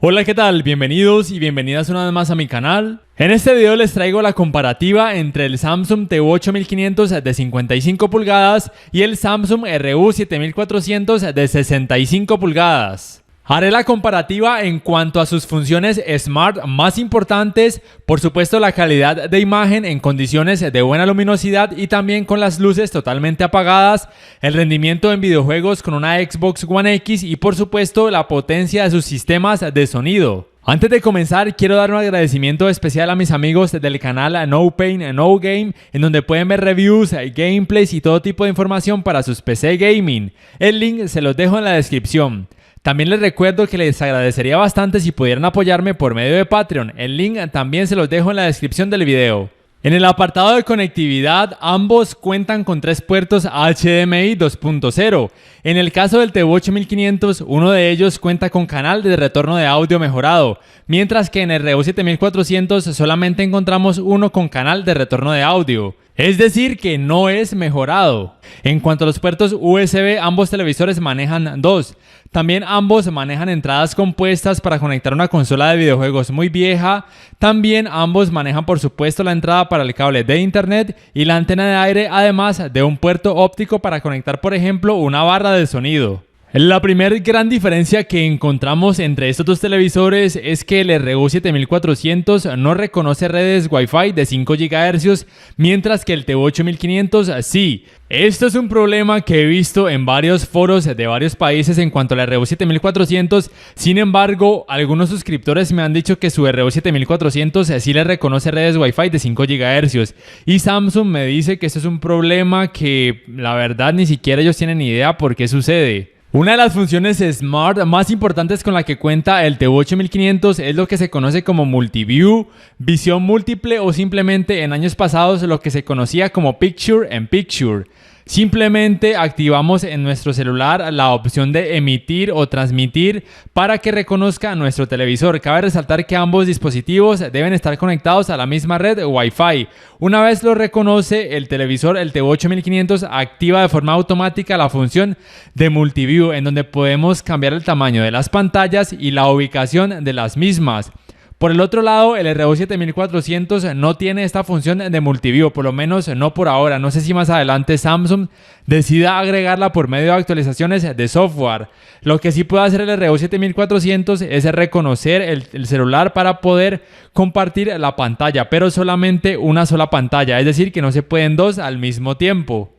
Hola, ¿qué tal? Bienvenidos y bienvenidas una vez más a mi canal. En este video les traigo la comparativa entre el Samsung TV8 1500 de 55 pulgadas y el Samsung RU 7400 de 65 pulgadas. Haré la comparativa en cuanto a sus funciones Smart más importantes, por supuesto la calidad de imagen en condiciones de buena luminosidad y también con las luces totalmente apagadas, el rendimiento en videojuegos con una Xbox One X y por supuesto la potencia de sus sistemas de sonido. Antes de comenzar, quiero dar un agradecimiento especial a mis amigos del canal No Pain No Game, en donde pueden ver reviews, gameplays y todo tipo de información para sus PC gaming. El link se los dejo en la descripción. También les recuerdo que les agradecería bastante si pudieran apoyarme por medio de Patreon. El link también se los dejo en la descripción del video. En el apartado de conectividad, ambos cuentan con 3 puertos HDMI 2.0. En el caso del TV8 1500, uno de ellos cuenta con canal de retorno de audio mejorado, mientras que en el RU 7400 solamente encontramos uno con canal de retorno de audio. Es decir, que no es mejorado. En cuanto a los puertos USB, ambos televisores manejan 2. También ambos manejan entradas compuestas para conectar una consola de videojuegos muy vieja. También ambos manejan por supuesto la entrada para el cable de internet y la antena de aire, además de un puerto óptico para conectar por ejemplo una barra de sonido. La primera gran diferencia que encontramos entre estos dos televisores es que el RU 7400 no reconoce redes Wi-Fi de 5 GHz, mientras que el TV8 1500 sí. Esto es un problema que he visto en varios foros de varios países en cuanto al RU 7400. Sin embargo, algunos suscriptores me han dicho que su RU 7400 sí le reconoce redes Wi-Fi de 5 GHz. Y Samsung me dice que esto es un problema que la verdad ni siquiera ellos tienen idea por qué sucede. Una de las funciones Smart más importantes con la que cuenta el TV8 1500 es lo que se conoce como Multiview, visión múltiple o simplemente en años pasados lo que se conocía como Picture in Picture. Simplemente activamos en nuestro celular la opción de emitir o transmitir para que reconozca nuestro televisor. Cabe resaltar que ambos dispositivos deben estar conectados a la misma red Wi-Fi. Una vez lo reconoce el televisor, el TV8 1500 activa de forma automática la función de Multiview, en donde podemos cambiar el tamaño de las pantallas y la ubicación de las mismas. Por el otro lado, el RU 7400 no tiene esta función de Multiview, por lo menos no por ahora. No sé si más adelante Samsung decida agregarla por medio de actualizaciones de software. Lo que sí puede hacer el RU 7400 es reconocer el celular para poder compartir la pantalla, pero solamente una sola pantalla, es decir que no se pueden dos al mismo tiempo.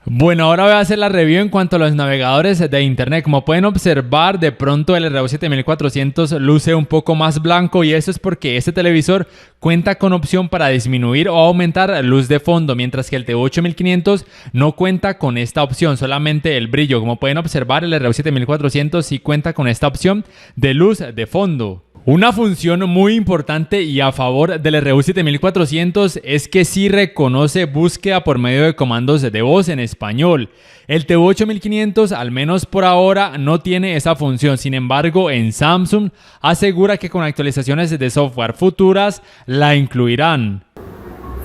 Bueno, ahora voy a hacer la review en cuanto a los navegadores de internet. Como pueden observar, de pronto el RU 7400 luce un poco más blanco y eso es porque este televisor cuenta con opción para disminuir o aumentar luz de fondo, mientras que el TV8 1500 no cuenta con esta opción, solamente el brillo. Como pueden observar, el RU 7400 sí cuenta con esta opción de luz de fondo. Una función muy importante y a favor del RU 7400 es que sí reconoce búsqueda por medio de comandos de voz en español. El TV8 1500, al menos por ahora, no tiene esa función. Sin embargo, en Samsung asegura que con actualizaciones de software futuras la incluirán.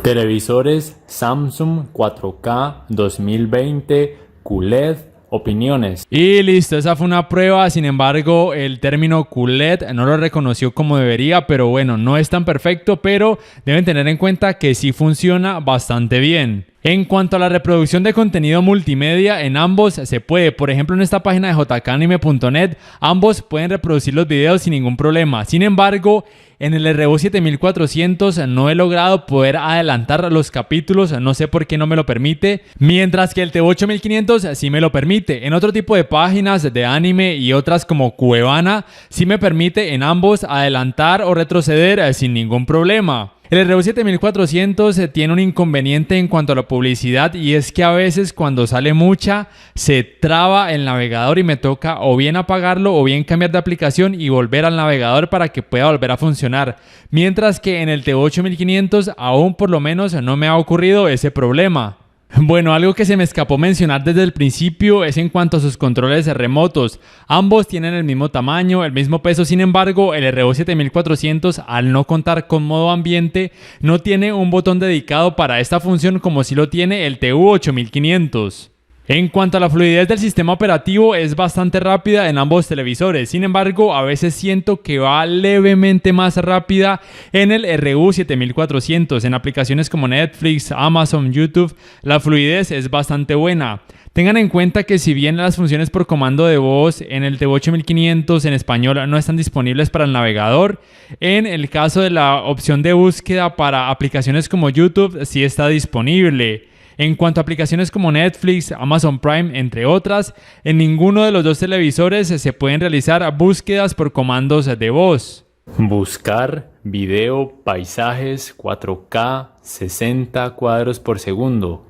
Televisores Samsung 4K 2020 QLED. Opiniones. Y listo, esa fue una prueba. Sin embargo, el término QLED no lo reconoció como debería, pero bueno, no es tan perfecto, pero deben tener en cuenta que sí funciona bastante bien. En cuanto a la reproducción de contenido multimedia, en ambos se puede. Por ejemplo, en esta página de jkanime.net, ambos pueden reproducir los videos sin ningún problema. Sin embargo, en el RU 7400 no he logrado poder adelantar los capítulos, no sé por qué no me lo permite, mientras que el TV8 1500 sí me lo permite. En otro tipo de páginas de anime y otras como Cuevana, sí me permite en ambos adelantar o retroceder sin ningún problema. El RU 7400 tiene un inconveniente en cuanto a la publicidad y es que a veces cuando sale mucha se traba el navegador y me toca o bien apagarlo o bien cambiar de aplicación y volver al navegador para que pueda volver a funcionar. Mientras que en el TV8 1500 aún por lo menos no me ha ocurrido ese problema. Bueno, algo que se me escapó mencionar desde el principio es en cuanto a sus controles remotos. Ambos tienen el mismo tamaño, el mismo peso, sin embargo, el RU 7400, al no contar con modo ambiente, no tiene un botón dedicado para esta función como si lo tiene el TU 8500. En cuanto a la fluidez del sistema operativo, es bastante rápida en ambos televisores. Sin embargo, a veces siento que va levemente más rápida en el RU7400. En aplicaciones como Netflix, Amazon, YouTube, la fluidez es bastante buena. Tengan en cuenta que si bien las funciones por comando de voz en el TV8500 en español no están disponibles para el navegador, en el caso de la opción de búsqueda para aplicaciones como YouTube sí está disponible. En cuanto a aplicaciones como Netflix, Amazon Prime, entre otras, en ninguno de los dos televisores se pueden realizar búsquedas por comandos de voz. Buscar video, paisajes, 4K, 60 cuadros por segundo.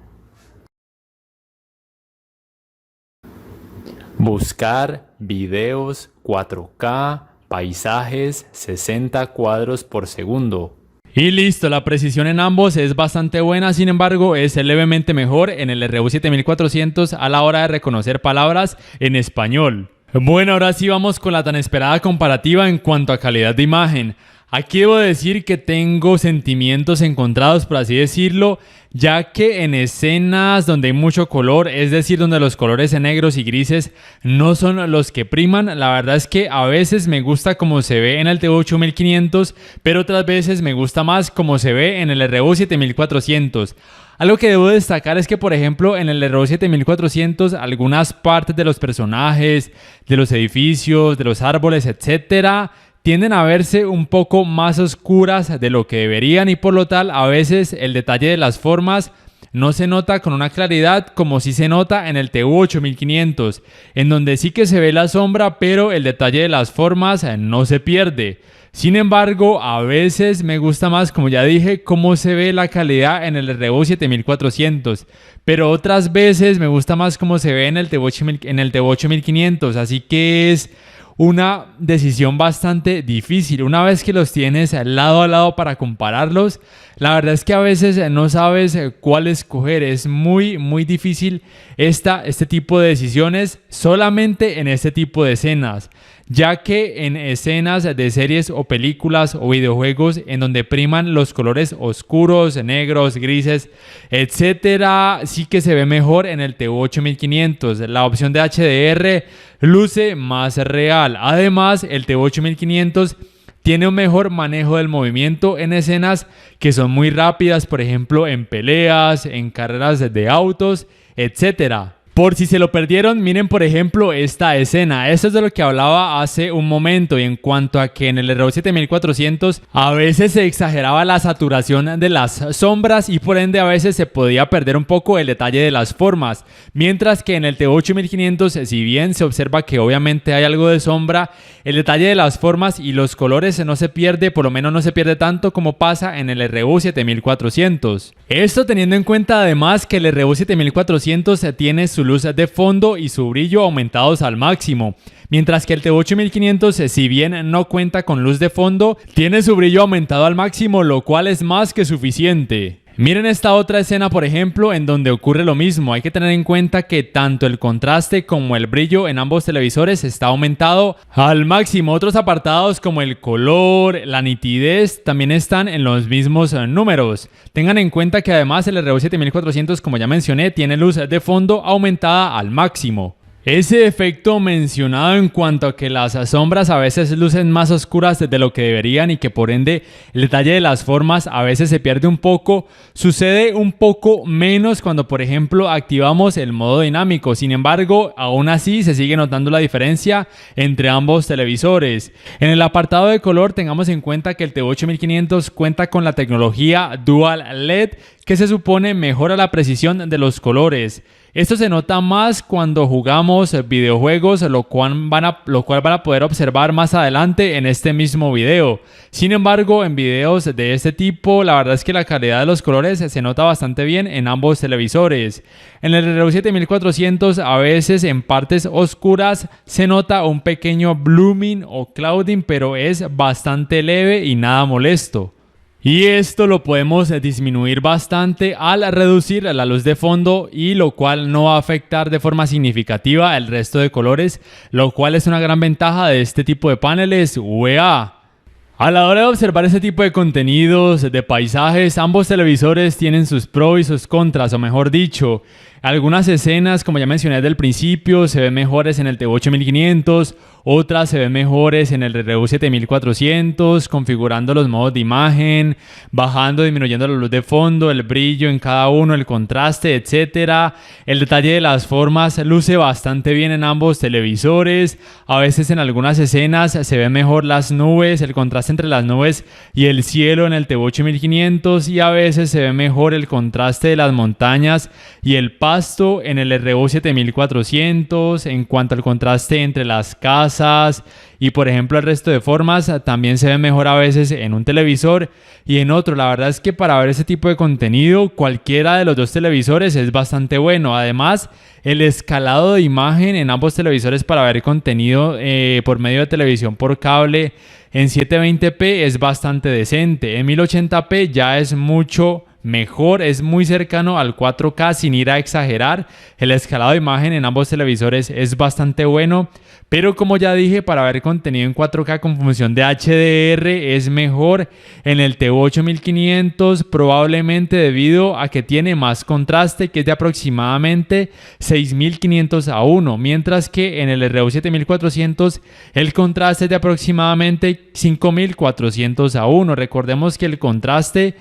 Buscar videos, 4K, paisajes, 60 cuadros por segundo. Y listo, la precisión en ambos es bastante buena, sin embargo es levemente mejor en el RU7400 a la hora de reconocer palabras en español. Bueno, ahora sí vamos con la tan esperada comparativa en cuanto a calidad de imagen. Aquí debo decir que tengo sentimientos encontrados, por así decirlo, ya que en escenas donde hay mucho color, es decir, donde los colores en negros y grises no son los que priman, la verdad es que a veces me gusta como se ve en el TV8500, pero otras veces me gusta más como se ve en el RU7400. Algo que debo destacar es que, por ejemplo, en el RU7400 algunas partes de los personajes, de los edificios, de los árboles, etcétera, tienden a verse un poco más oscuras de lo que deberían y por lo tal a veces el detalle de las formas no se nota con una claridad como sí se nota en el TV8500, en donde sí que se ve la sombra pero el detalle de las formas no se pierde. Sin embargo, a veces me gusta más, como ya dije, cómo se ve la calidad en el RU7400, pero otras veces me gusta más cómo se ve en el TV8500, así que es una decisión bastante difícil. Una vez que los tienes lado a lado para compararlos, la verdad es que a veces no sabes cuál escoger. Es muy difícil este tipo de decisiones solamente en este tipo de escenas, ya que en escenas de series o películas o videojuegos en donde priman los colores oscuros, negros, grises, etcétera, sí que se ve mejor en el TV8500. La opción de HDR luce más real. Además, el TV8500 tiene un mejor manejo del movimiento en escenas que son muy rápidas, por ejemplo en peleas, en carreras de autos, etcétera. Por si se lo perdieron, miren por ejemplo esta escena. Esto es de lo que hablaba hace un momento. Y en cuanto a que en el RU7400 a veces se exageraba la saturación de las sombras y por ende a veces se podía perder un poco el detalle de las formas. Mientras que en el TV8500, si bien se observa que obviamente hay algo de sombra, el detalle de las formas y los colores no se pierde, por lo menos no se pierde tanto como pasa en el RU7400. Esto teniendo en cuenta además que el RU7400 tiene su luz de fondo y su brillo aumentados al máximo, mientras que el TV8500, si bien no cuenta con luz de fondo, tiene su brillo aumentado al máximo, lo cual es más que suficiente. Miren esta otra escena, por ejemplo, en donde ocurre lo mismo. Hay que tener en cuenta que tanto el contraste como el brillo en ambos televisores está aumentado al máximo. Otros apartados como el color, la nitidez, también están en los mismos números. Tengan en cuenta que además el RU7400, como ya mencioné, tiene luz de fondo aumentada al máximo. Ese efecto mencionado en cuanto a que las sombras a veces lucen más oscuras de lo que deberían y que por ende el detalle de las formas a veces se pierde un poco, sucede un poco menos cuando por ejemplo activamos el modo dinámico. Sin embargo, aún así se sigue notando la diferencia entre ambos televisores. En el apartado de color tengamos en cuenta que el TV8500 cuenta con la tecnología Dual LED que se supone mejora la precisión de los colores. Esto se nota más cuando jugamos videojuegos, lo cual van a poder observar más adelante en este mismo video. Sin embargo, en videos de este tipo, la verdad es que la calidad de los colores se nota bastante bien en ambos televisores. En el RU7400, a veces en partes oscuras se nota un pequeño blooming o clouding, pero es bastante leve y nada molesto. Y esto lo podemos disminuir bastante al reducir la luz de fondo y lo cual no va a afectar de forma significativa el resto de colores, lo cual es una gran ventaja de este tipo de paneles VGA. A la hora de observar este tipo de contenidos, de paisajes, ambos televisores tienen sus pros y sus contras, o mejor dicho, Algunas escenas, como ya mencioné desde el principio, se ven mejores en el TV8500, otras se ven mejores en el RU7400, configurando los modos de imagen, bajando, disminuyendo la luz de fondo, el brillo en cada uno, el contraste, etc. El detalle de las formas luce bastante bien en ambos televisores. A veces en algunas escenas se ven mejor las nubes, el contraste entre las nubes y el cielo en el TV8500, y a veces se ve mejor el contraste de las montañas y el pasto en el RU7400. En cuanto al contraste entre las casas y por ejemplo el resto de formas, también se ve mejor a veces en un televisor y en otro. La verdad es que para ver ese tipo de contenido, cualquiera de los dos televisores es bastante bueno. Además, el escalado de imagen en ambos televisores para ver contenido por medio de televisión por cable en 720p es bastante decente. En 1080p ya es mucho mejor, es muy cercano al 4K sin ir a exagerar. El escalado de imagen en ambos televisores es bastante bueno, pero como ya dije, para ver contenido en 4K con función de HDR es mejor en el TV8500, probablemente debido a que tiene más contraste, que es de aproximadamente 6500:1, mientras que en el RU7400 el contraste es de aproximadamente 5400:1. Recordemos que el contraste,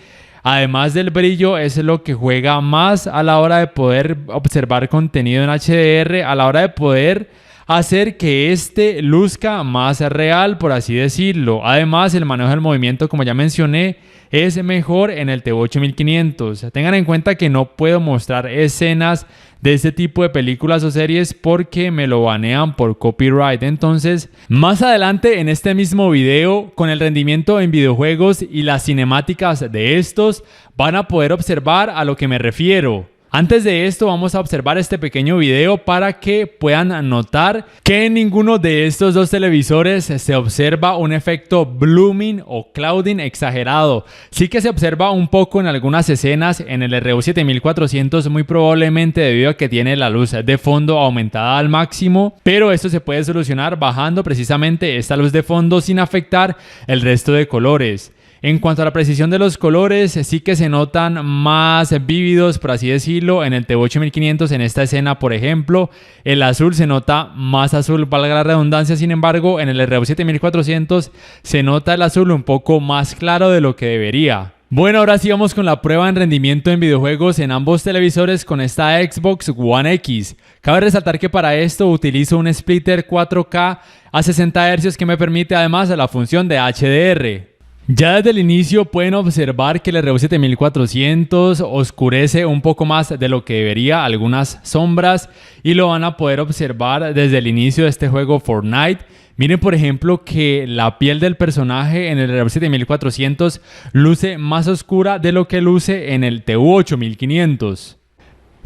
además del brillo, es lo que juega más a la hora de poder observar contenido en HDR, a la hora de poder hacer que este luzca más real, por así decirlo. Además, el manejo del movimiento, como ya mencioné, es mejor en el TV8500. Tengan en cuenta que no puedo mostrar escenas de este tipo de películas o series porque me lo banean por copyright. Entonces, más adelante en este mismo video, con el rendimiento en videojuegos y las cinemáticas de estos, van a poder observar a lo que me refiero. Antes de esto, vamos a observar este pequeño video para que puedan notar que en ninguno de estos dos televisores se observa un efecto blooming o clouding exagerado. Sí que se observa un poco en algunas escenas en el RU7400, muy probablemente debido a que tiene la luz de fondo aumentada al máximo, pero esto se puede solucionar bajando precisamente esta luz de fondo sin afectar el resto de colores. En cuanto a la precisión de los colores, sí que se notan más vívidos, por así decirlo, en el TV8500. En esta escena, por ejemplo, el azul se nota más azul, valga la redundancia. Sin embargo, en el RU7400 se nota el azul un poco más claro de lo que debería. Bueno, ahora sí vamos con la prueba en rendimiento en videojuegos en ambos televisores con esta Xbox One X. Cabe resaltar que para esto utilizo un splitter 4K a 60 Hz que me permite además la función de HDR. Ya desde el inicio pueden observar que el RU7400 oscurece un poco más de lo que debería, algunas sombras, y lo van a poder observar desde el inicio de este juego Fortnite. Miren por ejemplo que la piel del personaje en el RU7400 luce más oscura de lo que luce en el TU8500.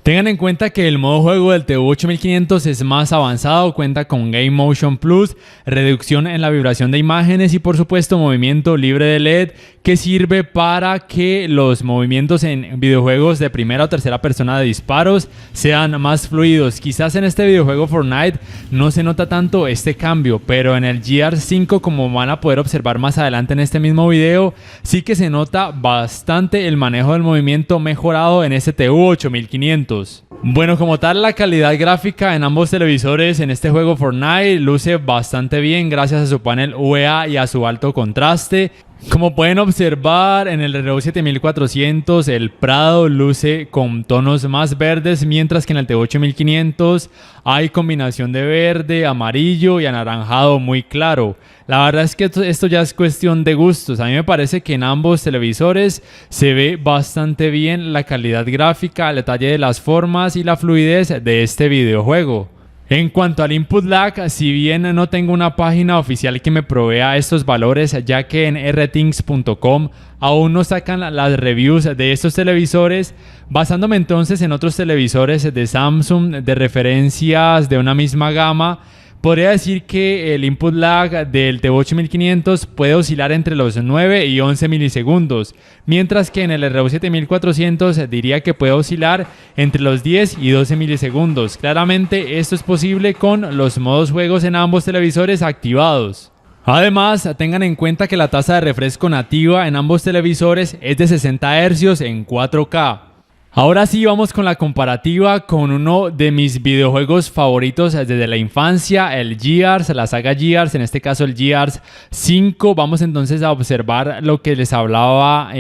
Tengan en cuenta que el modo juego del TV8500 es más avanzado, cuenta con Game Motion Plus, reducción en la vibración de imágenes y por supuesto movimiento libre de LED, que sirve para que los movimientos en videojuegos de primera o tercera persona de disparos sean más fluidos. Quizás en este videojuego Fortnite no se nota tanto este cambio, pero en el GR5, como van a poder observar más adelante en este mismo video, sí que se nota bastante el manejo del movimiento mejorado en este TU8500. Bueno, como tal, la calidad gráfica en ambos televisores en este juego Fortnite luce bastante bien gracias a su panel UVA y a su alto contraste. Como pueden observar en el RU7400 el Prado luce con tonos más verdes, mientras que en el TV8500 hay combinación de verde, amarillo y anaranjado muy claro. La verdad es que esto ya es cuestión de gustos. A mí me parece que en ambos televisores se ve bastante bien la calidad gráfica, el detalle de las formas y la fluidez de este videojuego. En cuanto al input lag, si bien no tengo una página oficial que me provea estos valores, ya que en rthings.com aún no sacan las reviews de estos televisores, basándome entonces en otros televisores de Samsung de referencias de una misma gama, podría decir que el input lag del TV8500 puede oscilar entre los 9 y 11 milisegundos, mientras que en el RU7400 diría que puede oscilar entre los 10 y 12 milisegundos. Claramente esto es posible con los modos juegos en ambos televisores activados. Además, tengan en cuenta que la tasa de refresco nativa en ambos televisores es de 60 Hz en 4K. Ahora sí vamos con la comparativa con uno de mis videojuegos favoritos desde la infancia, el Gears, la saga Gears, en este caso el Gears 5. Vamos entonces a observar lo que les hablaba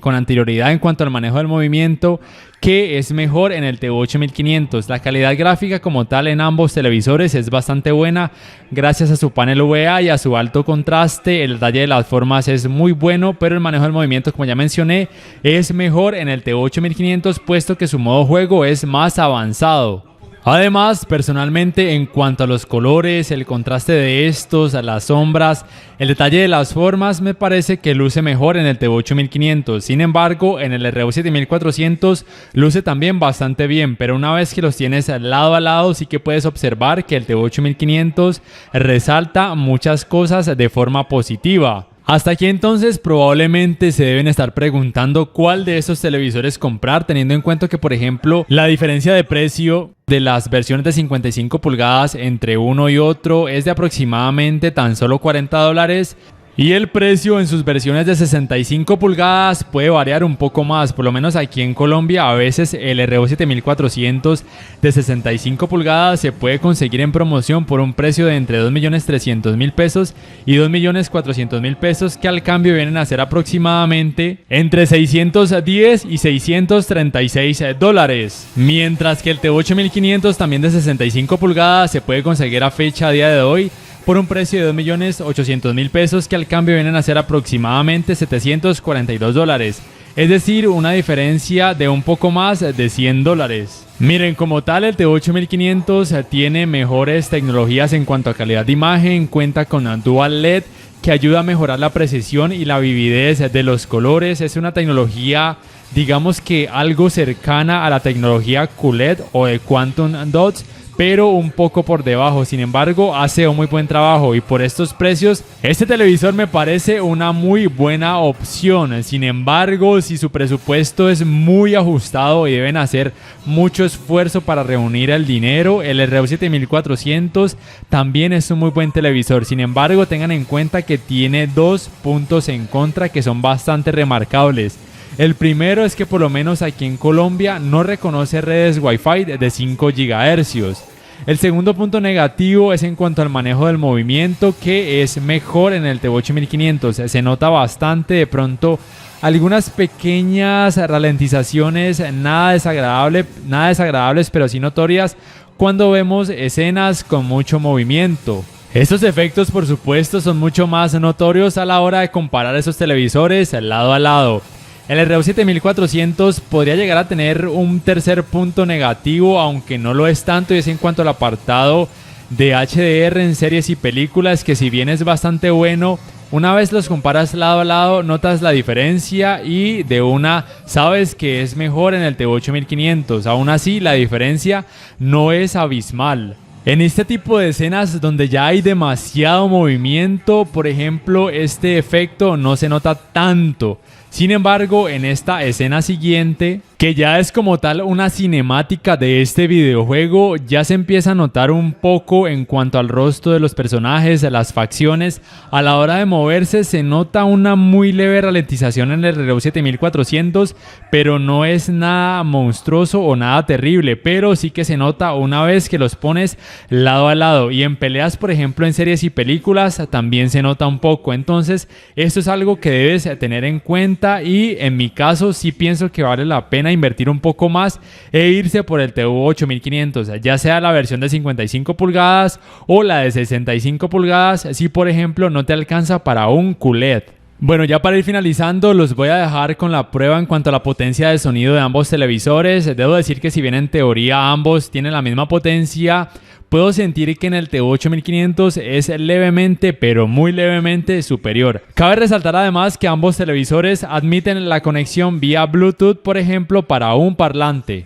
con anterioridad en cuanto al manejo del movimiento, que es mejor en el TV8500. La calidad gráfica como tal en ambos televisores es bastante buena gracias a su panel VA y a su alto contraste. El detalle de las formas es muy bueno, pero el manejo del movimiento, como ya mencioné, es mejor en el TV8500 puesto que su modo juego es más avanzado. Además, personalmente, en cuanto a los colores, el contraste de estos, a las sombras, el detalle de las formas, me parece que luce mejor en el TV8500. Sin embargo, en el RU 7400 luce también bastante bien, pero una vez que los tienes lado a lado, sí que puedes observar que el TV8500 resalta muchas cosas de forma positiva. Hasta aquí entonces probablemente se deben estar preguntando cuál de estos televisores comprar, teniendo en cuenta que, por ejemplo, la diferencia de precio de las versiones de 55 pulgadas entre uno y otro es de aproximadamente tan solo $40. Y el precio en sus versiones de 65 pulgadas puede variar un poco más, por lo menos aquí en Colombia a veces el RU 7400 de 65 pulgadas se puede conseguir en promoción por un precio de entre 2.300.000 pesos y 2.400.000 pesos, que al cambio vienen a ser aproximadamente entre 610 y 636 dólares. Mientras que el TV8500 también de 65 pulgadas se puede conseguir a fecha a día de hoy por un precio de 2.800.000 pesos, que al cambio vienen a ser aproximadamente 742 dólares. Es decir, una diferencia de un poco más de $100. Miren, como tal, el TV8500 tiene mejores tecnologías en cuanto a calidad de imagen, cuenta con Dual LED, que ayuda a mejorar la precisión y la vividez de los colores. Es una tecnología, digamos que algo cercana a la tecnología QLED o de Quantum Dots, pero un poco por debajo. Sin embargo, hace un muy buen trabajo y por estos precios este televisor me parece una muy buena opción. Sin embargo, si su presupuesto es muy ajustado y deben hacer mucho esfuerzo para reunir el dinero, el RU 7400 también es un muy buen televisor. Sin embargo, tengan en cuenta que tiene dos puntos en contra que son bastante remarcables. El primero es que por lo menos aquí en Colombia no reconoce redes Wi-Fi de 5 GHz. El segundo punto negativo es en cuanto al manejo del movimiento, que es mejor en el TV8500. Se nota bastante de pronto algunas pequeñas ralentizaciones, nada desagradables, pero sí notorias cuando vemos escenas con mucho movimiento. Estos efectos, por supuesto, son mucho más notorios a la hora de comparar esos televisores lado a lado. El RU 7400 podría llegar a tener un tercer punto negativo, aunque no lo es tanto, y es en cuanto al apartado de HDR en series y películas, que si bien es bastante bueno, una vez los comparas lado a lado notas la diferencia y de una sabes que es mejor en el TV8500. Aún así, la diferencia no es abismal. En este tipo de escenas donde ya hay demasiado movimiento, por ejemplo, este efecto no se nota tanto. Sin embargo, en esta escena siguiente, que ya es como tal una cinemática de este videojuego, ya se empieza a notar un poco en cuanto al rostro de los personajes, de las facciones. A la hora de moverse se nota una muy leve ralentización en el RU 7400, pero no es nada monstruoso o nada terrible, pero sí que se nota una vez que los pones lado a lado. Y en peleas, por ejemplo, en series y películas, también se nota un poco. Entonces, esto es algo que debes tener en cuenta, y en mi caso sí pienso que vale la pena invertir un poco más e irse por el TV8500, ya sea la versión de 55 pulgadas o la de 65 pulgadas, si por ejemplo no te alcanza para un QLED. Bueno, ya para ir finalizando, los voy a dejar con la prueba en cuanto a la potencia de sonido de ambos televisores. Debo decir que si bien en teoría ambos tienen la misma potencia, puedo sentir que en el TV8500 es levemente, pero muy levemente superior. Cabe resaltar además que ambos televisores admiten la conexión vía Bluetooth, por ejemplo, para un parlante.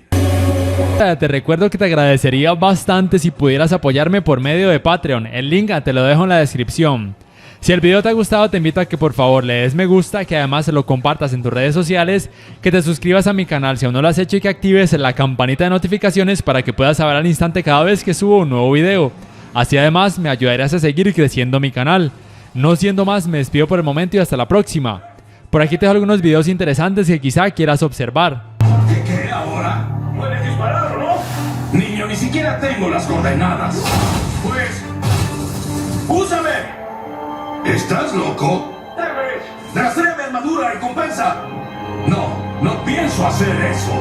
Te recuerdo que te agradecería bastante si pudieras apoyarme por medio de Patreon. El link te lo dejo en la descripción. Si el video te ha gustado, te invito a que por favor le des me gusta, que además lo compartas en tus redes sociales, que te suscribas a mi canal si aún no lo has hecho y que actives la campanita de notificaciones para que puedas saber al instante cada vez que subo un nuevo video. Así además me ayudarías a seguir creciendo mi canal. No siendo más, me despido por el momento y hasta la próxima. Por aquí te dejo algunos videos interesantes que quizá quieras observar. las coordenadas. Pues... ¡úsame! ¿Estás loco? Tal vez. ¡Rastrea mi armadura y compensa! No, no pienso hacer eso.